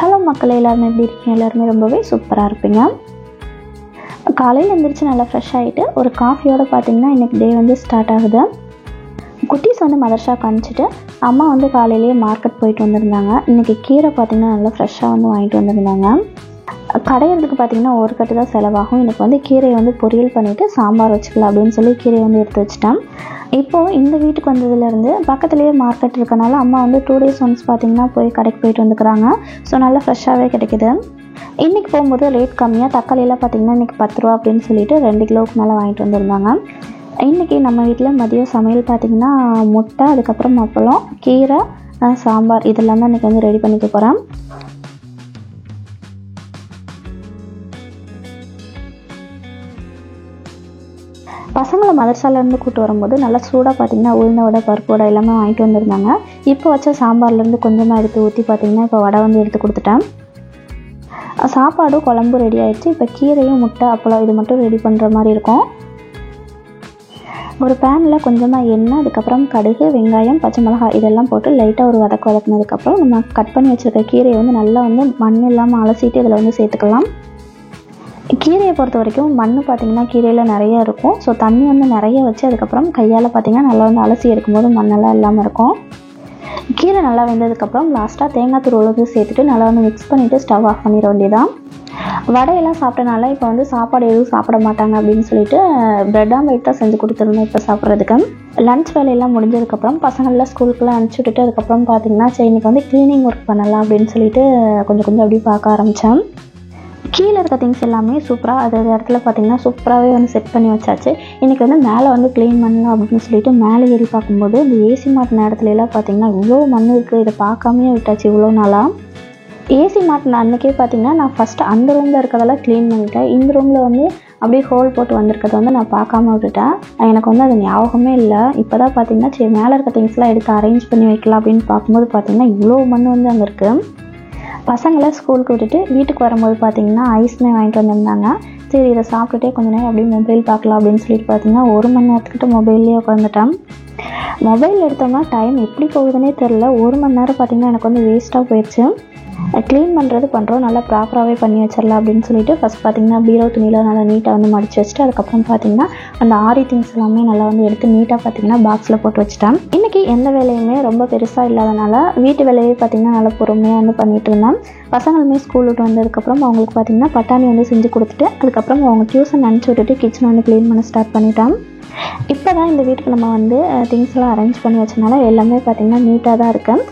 Hello மக்களே, எல்லாருமே எப்படி இருக்கீங்க? எல்லாருமே ரொம்பவே சூப்பராக இருப்பீங்க. காலையில் எழுந்திரிச்சு நல்லா ஃப்ரெஷ் ஆகிட்டு ஒரு காஃபியோடு பார்த்திங்கன்னா இன்றைக்கி டே வந்து ஸ்டார்ட் ஆகுது. குட்டீஸ் வந்து மதர்ஷாக்கு அனுப்பிச்சிட்டு அம்மா வந்து காலையிலேயே மார்க்கெட் போயிட்டு வந்திருந்தாங்க. இன்றைக்கி கீரை பார்த்திங்கன்னா நல்லா ஃப்ரெஷ்ஷாக வந்து வாங்கிட்டு வந்திருந்தாங்க. கடையிறதுக்கு பார்த்திங்கன்னா ஒரு கட்டு தான் செலவாகும். எனக்கு வந்து கீரையை வந்து பொரியல் பண்ணிவிட்டு சாம்பார் வச்சுக்கலாம் அப்படின்னு சொல்லி கீரையை வந்து எடுத்து வச்சுட்டேன். இப்போது இந்த வீட்டுக்கு வந்ததுலேருந்து பக்கத்துலேயே மார்க்கெட் இருக்கனால அம்மா வந்து 2 days ஒன்ஸ் பார்த்திங்கன்னா போய் கடைக்கு போயிட்டு வந்துக்கிறாங்க. ஸோ நல்லா ஃப்ரெஷ்ஷாகவே கிடைக்குது. இன்றைக்கி போகும்போது ரேட் கம்மியாக தக்காளியெல்லாம் பார்த்திங்கன்னா இன்றைக்கி 10 ரூபா அப்படின்னு சொல்லிட்டு 2 கிலோவுக்கு மேலே வாங்கிட்டு வந்திருந்தாங்க. இன்றைக்கி நம்ம வீட்டில் மதியம் சமையல் பார்த்திங்கன்னா முட்டை, அதுக்கப்புறம் அப்பளம், கீரை, சாம்பார் இதெல்லாம் தான் இன்றைக்கி வந்து ரெடி பண்ணிக்க போகிறேன். பசங்களை மதர்சாலேருந்து கூப்பிட்டு வரும்போது நல்லா சூடாக பார்த்திங்கன்னா உளுந்த வடை, பருப்பு வடை எல்லாமே வாங்கிட்டு வந்திருந்தாங்க. இப்போ வச்ச சாம்பார்லேருந்து கொஞ்சமாக எடுத்து ஊற்றி பார்த்திங்கன்னா இப்போ வடை வந்து எடுத்து கொடுத்துட்டேன். சாப்பாடும் குழம்பு ரெடி ஆகிடுச்சு. இப்போ கீரையும் முட்டை அப்பளம் இது மட்டும் ரெடி பண்ணுற மாதிரி இருக்கும். ஒரு பேனில் கொஞ்சமாக எண்ணெய், அதுக்கப்புறம் கடுகு, வெங்காயம், பச்சை மிளகாய் இதெல்லாம் போட்டு லைட்டாக ஒரு வதக்குனதுக்கப்புறம் நம்ம கட் பண்ணி வச்சுருக்க கீரையை வந்து நல்லா வந்து மண் இல்லாமல் அலசிட்டு இதில் வந்து சேர்த்துக்கலாம். கீரையை பொறுத்த வரைக்கும் மண் பார்த்திங்கன்னா கீரையில் நிறைய இருக்கும். ஸோ தண்ணி வந்து நிறைய வச்சு அதுக்கப்புறம் கையால் பார்த்திங்கன்னா நல்லா வந்து அலசி எடுக்கும்போது மண்ணெல்லாம் இல்லாமல் இருக்கும். கீரை நல்லா வெந்ததுக்கப்புறம் லாஸ்ட்டாக தேங்காய் துருவல் வந்து சேர்த்துட்டு நல்லா வந்து மிக்ஸ் பண்ணிவிட்டு ஸ்டவ் ஆஃப் பண்ணிட வேண்டியதான். வடையெல்லாம் சாப்பிட்டனால இப்போ வந்து சாப்பாடு எதுவும் சாப்பிட மாட்டாங்க அப்படின்னு சொல்லிட்டு பிரெட் ஆம்லேட் தான் செஞ்சு கொடுத்துருந்தோம் இப்போ சாப்பிட்றதுக்கு. லன்ச் வேலையெல்லாம் முடிஞ்சதுக்கப்புறம் பசங்கள்லாம் ஸ்கூலுக்குலாம் அனுப்பிச்சி விட்டுட்டு அதுக்கப்புறம் பார்த்திங்கன்னா சரி இன்றைக்கி வந்து க்ளீனிங் ஒர்க் பண்ணலாம் அப்படின்னு சொல்லிட்டு கொஞ்சம் அப்படி பார்க்க ஆரம்பித்தேன். கீழே இருக்க திங்ஸ் எல்லாமே சூப்பராக அது இடத்துல பார்த்திங்கன்னா சூப்பராகவே வந்து செட் பண்ணி வச்சாச்சு. இன்றைக்கி வந்து மேலே வந்து க்ளீன் பண்ணலாம் அப்படின்னு சொல்லிட்டு மேலே ஏறி பார்க்கும்போது இந்த ஏசி மாட்டின இடத்துலலாம் பார்த்திங்கன்னா இவ்வளோ மண் இருக்குது. இதை பார்க்காமையே விட்டாச்சு இவ்வளோ நாளாக. ஏசி மாட்டின அன்றைக்கே பார்த்திங்கன்னா நான் ஃபஸ்ட்டு அந்த ரூமில் இருக்கிறதெல்லாம் க்ளீன் பண்ணிவிட்டேன். இந்த ரூமில் வந்து அப்படியே ஹோல் போட்டு வந்திருக்கிறத வந்து நான் பார்க்காம விட்டுட்டேன். எனக்கு வந்து அது ஞாபகமே இல்லை. இப்போ தான் பார்த்திங்கன்னா சரி மேலே இருக்க திங்ஸ்லாம் எடுத்து அரேஞ்ச் பண்ணி வைக்கலாம் அப்படின்னு பார்க்கும்போது பார்த்திங்கன்னா இவ்வளோ மண் வந்து அங்கே இருக்குது. பசங்களை ஸ்கூலுக்கு விட்டுட்டு வீட்டுக்கு வரும்போது பார்த்திங்கன்னா ஐஸ்மே வாங்கிட்டு வந்திருந்தாங்க. சரி இதை சாப்பிட்டுட்டே கொஞ்சம் நேரம் அப்படியே மொபைல் பார்க்கலாம் அப்படின்னு சொல்லிட்டு பார்த்திங்கன்னா 1 மணி நேரத்துக்கிட்ட மொபைல்லேயே உட்காந்துட்டேன். மொபைல் எடுத்தோம்னா டைம் எப்படி போகுதுன்னே தெரில. 1 மணி நேரம் பார்த்திங்கன்னா எனக்கு வந்து வேஸ்ட்டாக போயிடுச்சு. க்ளீன் பண்ணுறோம் நல்லா ப்ராப்பராகவே பண்ணி வச்சிடலாம் அப்படின்னு சொல்லிட்டு ஃபஸ்ட் பார்த்திங்கன்னா பீரோ துணியில் நல்லா நீட்டாக வந்து மடித்து வச்சுட்டு அதுக்கப்புறம் பார்த்திங்கன்னா அந்த ஆரி திங்ஸ் எல்லாமே நல்லா வந்து எடுத்து நீட்டாக பார்த்திங்கன்னா பாக்ஸில் போட்டு வச்சுட்டேன். இன்றைக்கி எந்த வேலையுமே ரொம்ப பெருசாக இல்லாதனால வீட்டு வேலையே பார்த்திங்கன்னா நல்லா பொறுமையாக வந்து பண்ணிகிட்டு இருந்தேன். பசங்களுமே ஸ்கூல் விட்டு வந்ததுக்கப்புறம் அவங்களுக்கு பார்த்திங்கன்னா பட்டாணி வந்து செஞ்சு கொடுத்துட்டு அதுக்கப்புறம் அவங்க டியூஷன் அனுப்பிச்சி விட்டுட்டு கிச்சனை வந்து க்ளீன் பண்ண ஸ்டார்ட் பண்ணிட்டேன். இப்போ தான் இந்த வீட்டுக்கு நம்ம வந்து திங்ஸ்லாம் அரேஞ்ச் பண்ணி வச்சனால எல்லாமே பார்த்திங்கன்னா நீட்டாக தான் இருக்கேன்.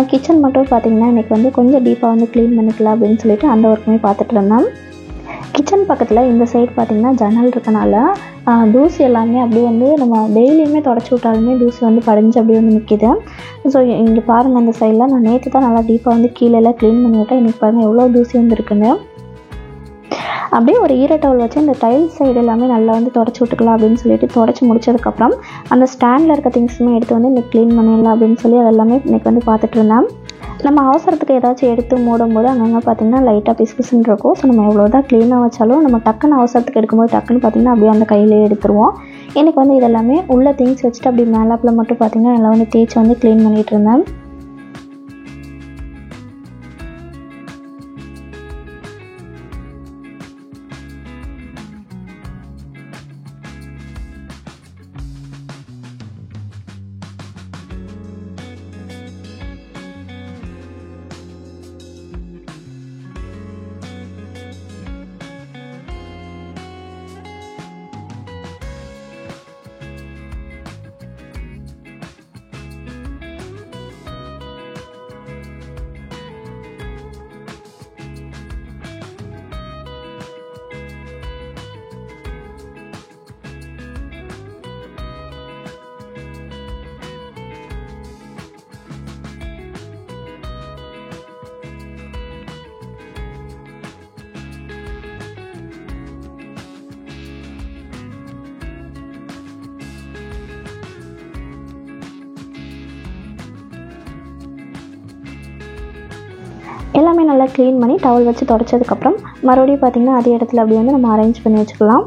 கிச்சன் மட்டும் பார்த்திங்கன்னா இன்றைக்கி வந்து கொஞ்சம் டீப்பாக வந்து க்ளீன் பண்ணிக்கலாம் அப்படின்னு சொல்லிட்டு அந்த ஒர்க்குமே பார்த்துட்டு இருந்தேன். கிச்சன் பக்கத்தில் இந்த சைடு பார்த்திங்கன்னா ஜன்னல் இருக்கனால தூசி எல்லாமே அப்படியே வந்து நம்ம டெய்லியுமே தொடச்சி விட்டாலுமே தூசி வந்து படிஞ்சு அப்படியே வந்து நிற்கிது. ஸோ இங்கே பாருங்கள் அந்த சைடில் நான் நேற்று தான் நல்லா டீப்பாக வந்து கீழெல்லாம் க்ளீன் பண்ணி விட்டேன். இன்றைக்கி பாருங்கள் எவ்வளோ தூசி வந்து இருக்குங்க. அப்படியே ஒரு ஈர டவல் வச்சு இந்த டைல்ஸ் சைடு எல்லாமே நல்லா வந்து தொடச்சி விட்டுக்கலாம் அப்படின்னு சொல்லிட்டு தொடச்சி முடிச்சதுக்கப்புறம் அந்த ஸ்டாண்டில் இருக்க திங்ஸுமே எடுத்து வந்து இன்றைக்கி க்ளீன் பண்ணிடலாம் அப்படின்னு சொல்லி அதெல்லாமே இன்றைக்கி வந்து பார்த்துட்டு இருந்தேன். நம்ம அவசரத்துக்கு ஏதாச்சும் எடுத்து மூடும்போது அங்கங்கே பார்த்திங்கன்னா லைட்டாக பிசுபிசுன்னு இருக்கும். ஸோ நம்ம எவ்வளோ தான் க்ளீனாக வச்சாலும் நம்ம டக்குன்னு அவசரத்துக்கு எடுக்கும்போது டக்குன்னு பார்த்திங்கன்னா அப்படியே அந்த கையிலே எடுத்துருவோம். இன்றைக்கி வந்து இதெல்லாமே உள்ள திங்ஸ் வச்சுட்டு அப்படி மேலாப்பில் மட்டும் பார்த்திங்கன்னா நல்லா வந்து தேய்ச்சி வந்து க்ளீன் பண்ணிகிட்டு இருந்தேன். எல்லாமே நல்லா க்ளீன் பண்ணி டவல் வச்சு தொடச்சதுக்கப்புறம் மறுபடியும் பார்த்திங்கன்னா அதே இடத்துல அப்படி வந்து நம்ம அரேஞ்ச் பண்ணி வச்சுக்கலாம்.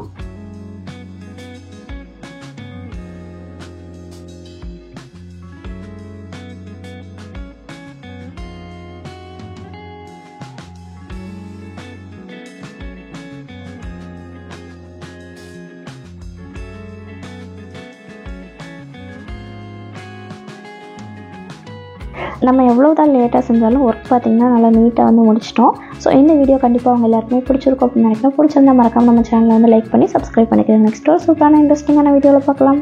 நம்ம எவ்வளோ தான் லேட்டாக செஞ்சாலும் ஒர்க் பார்த்திங்கன்னா நல்லா நீட்டாக வந்து முடிச்சிட்டோம். ஸோ இந்த வீடியோ கண்டிப்பாக அவங்க எல்லாருக்குமே பிடிச்சிருக்கும் அப்படின்னு நினைக்கிறேன். பிடிச்சிருந்தா மறக்காம நம்ம சேனலை வந்து லைக் பண்ணி சப்ஸ்கிரைப் பண்ணிக்கிறேன். நெக்ஸ்ட் ஒரு சூப்பரான இன்ட்ரெஸ்டிங்கான வீடியோவில் பார்க்கலாம்.